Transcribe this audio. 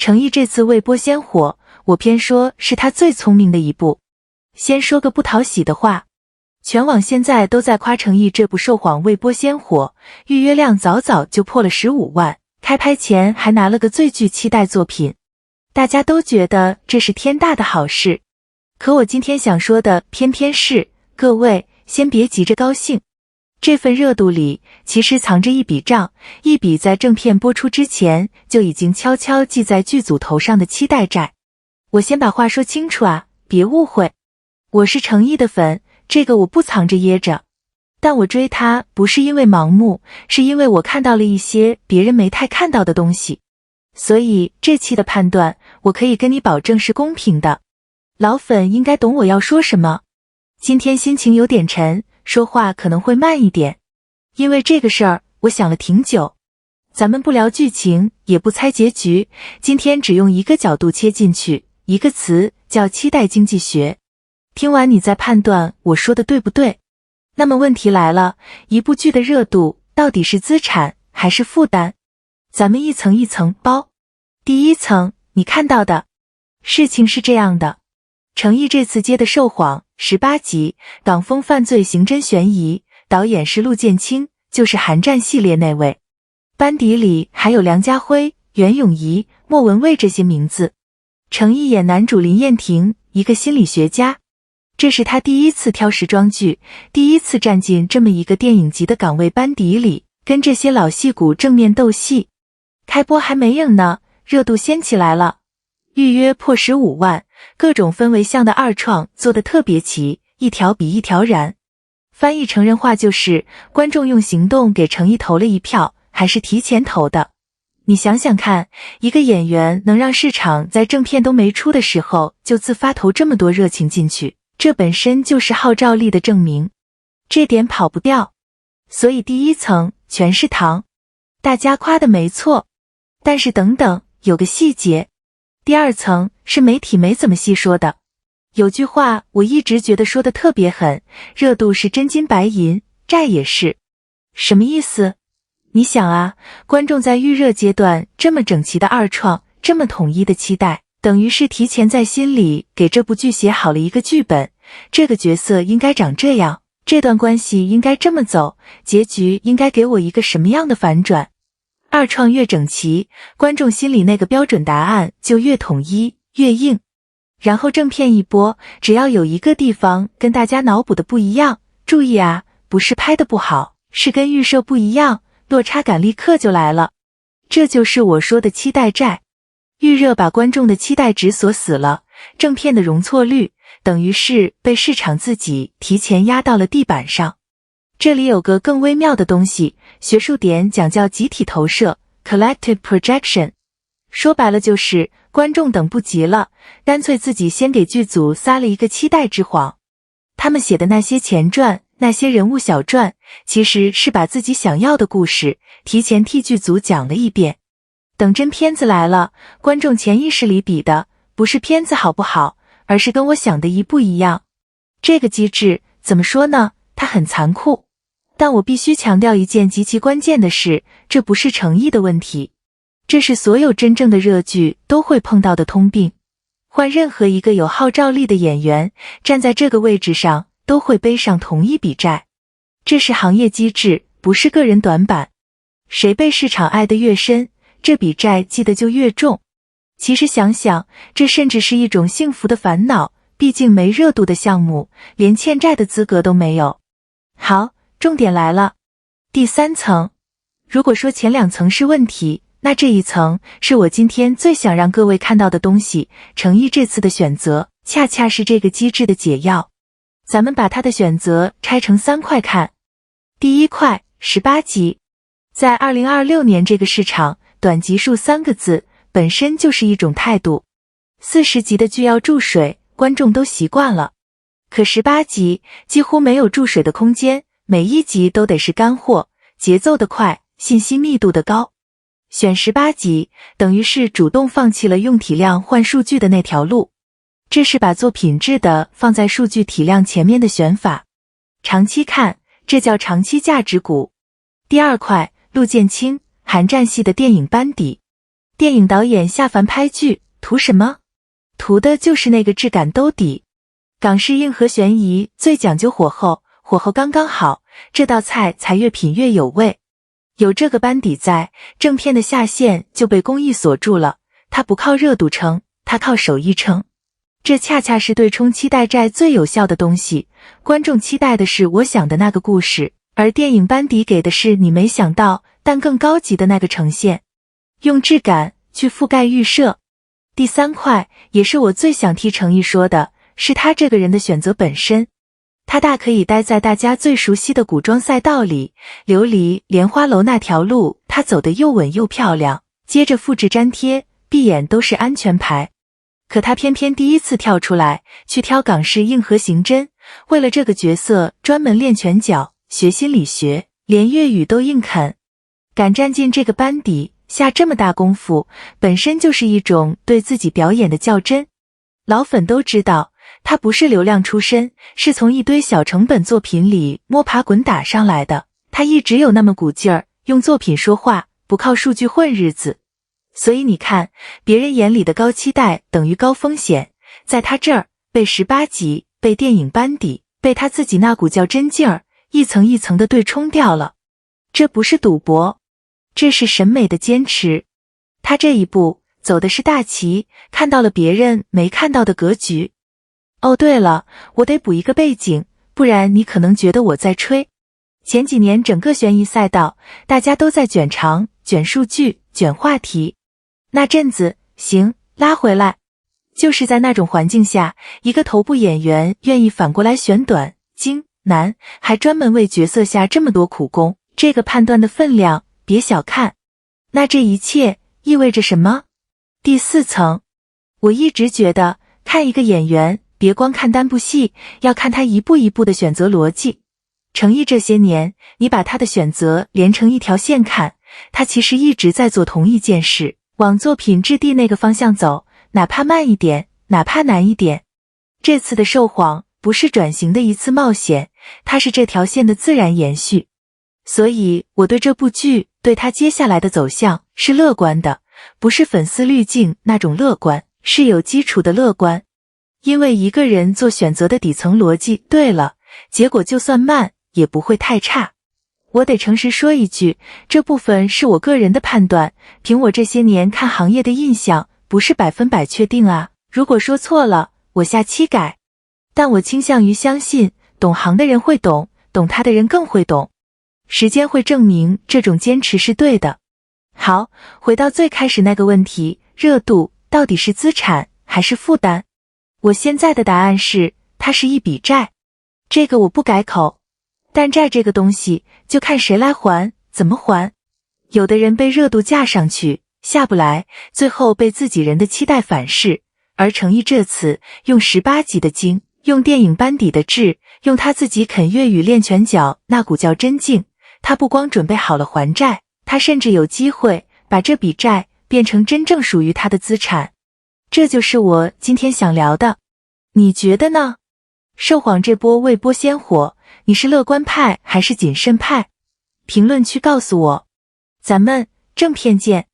程毅这次未播先火，我偏说是他最聪明的一部。先说个不讨喜的话，全网现在都在夸程毅这部《受谎》未播先火，预约量早早就破了15万，开拍前还拿了个最具期待作品，大家都觉得这是天大的好事。可我今天想说的偏偏是，各位先别急着高兴，这份热度里其实藏着一笔账，一笔在正片播出之前就已经悄悄记在剧组头上的期待债。我先把话说清楚啊，别误会，我是程毅的粉，这个我不藏着掖着。但我追他不是因为盲目，是因为我看到了一些别人没太看到的东西。所以这期的判断，我可以跟你保证是公平的。老粉应该懂我要说什么。今天心情有点沉，说话可能会慢一点，因为这个事儿我想了挺久。咱们不聊剧情，也不猜结局，今天只用一个角度切进去，一个词叫期待经济学。听完你再判断我说的对不对。那么问题来了，一部剧的热度到底是资产还是负担？咱们一层一层剥。第一层，你看到的事情是这样的，程毅这次接的《受谎》18集，港风犯罪刑侦悬疑，导演是陆剑清，就是寒战系列那位。班底里还有梁家辉、袁咏仪、莫文蔚这些名字。程毅演男主林彦廷，一个心理学家。这是他第一次挑时装剧，第一次站进这么一个电影级的岗位班底里，跟这些老戏骨正面斗戏。开播还没影呢，热度先起来了，预约破15万，各种氛围向的二创做得特别齐，一条比一条燃。翻译成人话就是，观众用行动给程毅投了一票，还是提前投的。你想想看，一个演员能让市场在正片都没出的时候就自发投这么多热情进去，这本身就是号召力的证明，这点跑不掉。所以第一层全是糖，大家夸的没错。但是等等，有个细节。第二层是媒体没怎么细说的。有句话我一直觉得说的特别狠，热度是真金白银，债也是。什么意思？你想啊，观众在预热阶段这么整齐的二创，这么统一的期待，等于是提前在心里给这部剧写好了一个剧本，这个角色应该长这样，这段关系应该这么走，结局应该给我一个什么样的反转。二创越整齐，观众心里那个标准答案就越统一越硬。然后正片一播，只要有一个地方跟大家脑补的不一样，注意啊，不是拍的不好，是跟预设不一样，落差感立刻就来了。这就是我说的期待债。预热把观众的期待值锁死了，正片的容错率等于是被市场自己提前压到了地板上。这里有个更微妙的东西，学术点讲叫集体投射 collective projection， 说白了就是观众等不及了，干脆自己先给剧组撒了一个期待之谎。他们写的那些前传，那些人物小传，其实是把自己想要的故事提前替剧组讲了一遍。等真片子来了，观众潜意识里比的不是片子好不好，而是跟我想的一不一样。这个机制怎么说呢？它很残酷。但我必须强调一件极其关键的事，这不是诚意的问题，这是所有真正的热剧都会碰到的通病。换任何一个有号召力的演员站在这个位置上，都会背上同一笔债。这是行业机制，不是个人短板。谁被市场爱得越深，这笔债记得就越重。其实想想，这甚至是一种幸福的烦恼，毕竟没热度的项目，连欠债的资格都没有。好，重点来了。第三层，如果说前两层是问题，那这一层是我今天最想让各位看到的东西。程毅这次的选择，恰恰是这个机制的解药。咱们把他的选择拆成3块看。第一块，18集。在2026年这个市场，短集数3个字本身就是一种态度。40集的剧要注水，观众都习惯了。可18集几乎没有注水的空间，每一集都得是干货，节奏的快，信息密度的高。选18集，等于是主动放弃了用体量换数据的那条路。这是把做品质的放在数据体量前面的选法。长期看，这叫长期价值股。第二块，陆剑清，寒战系的电影班底。电影导演下凡拍剧，图什么？图的就是那个质感兜底。港式硬核悬疑最讲究火候，火候刚刚好，这道菜才越品越有味。有这个班底在，正片的下限就被工艺锁住了，它不靠热度撑，它靠手艺撑。这恰恰是对冲期待债最有效的东西，观众期待的是我想的那个故事，而电影班底给的是你没想到但更高级的那个呈现，用质感去覆盖预设。第三块，也是我最想替程毅说的，是他这个人的选择本身。他大可以待在大家最熟悉的古装赛道里，琉璃莲花楼那条路他走得又稳又漂亮，接着复制粘贴，闭眼都是安全牌。可他偏偏第一次跳出来，去挑港式硬核刑侦，为了这个角色专门练拳脚，学心理学，连粤语都硬啃。敢站进这个班底，下这么大功夫，本身就是一种对自己表演的较真。老粉都知道，他不是流量出身，是从一堆小成本作品里摸爬滚打上来的。他一直有那么股劲儿，用作品说话，不靠数据混日子。所以你看，别人眼里的高期待等于高风险，在他这儿被18集，被电影班底，被他自己那股较真劲儿，一层一层的对冲掉了。这不是赌博，这是审美的坚持。他这一步走的是大棋，看到了别人没看到的格局。哦，对了，我得补一个背景，不然你可能觉得我在吹。前几年整个悬疑赛道，大家都在卷长、卷数据、卷话题。那阵子，拉回来，就是在那种环境下，一个头部演员愿意反过来选短、精、难，还专门为角色下这么多苦功，这个判断的分量，别小看。那这一切意味着什么？第4层，我一直觉得，看一个演员，别光看单部戏，要看他一步一步的选择逻辑。程毅这些年，你把他的选择连成一条线看，他其实一直在做同一件事，往作品质地那个方向走，哪怕慢一点，哪怕难一点。这次的受谎不是转型的一次冒险，它是这条线的自然延续。所以我对这部剧，对他接下来的走向是乐观的，不是粉丝滤镜那种乐观，是有基础的乐观。因为一个人做选择的底层逻辑对了，结果就算慢也不会太差。我得诚实说一句，这部分是我个人的判断，凭我这些年看行业的印象，不是100%确定啊。如果说错了，我下期改。但我倾向于相信，懂行的人会懂，懂他的人更会懂。时间会证明这种坚持是对的。好，回到最开始那个问题，热度到底是资产还是负担？我现在的答案是，它是一笔债。这个我不改口。但债这个东西，就看谁来还，怎么还。有的人被热度架上去，下不来，最后被自己人的期待反噬。而程毅这次用18集的精，用电影班底的质，用他自己啃粤语练拳脚那股较真劲，他不光准备好了还债，他甚至有机会把这笔债变成真正属于他的资产。这就是我今天想聊的，你觉得呢？受谎这波未播先火，你是乐观派还是谨慎派？评论区告诉我。咱们正片见。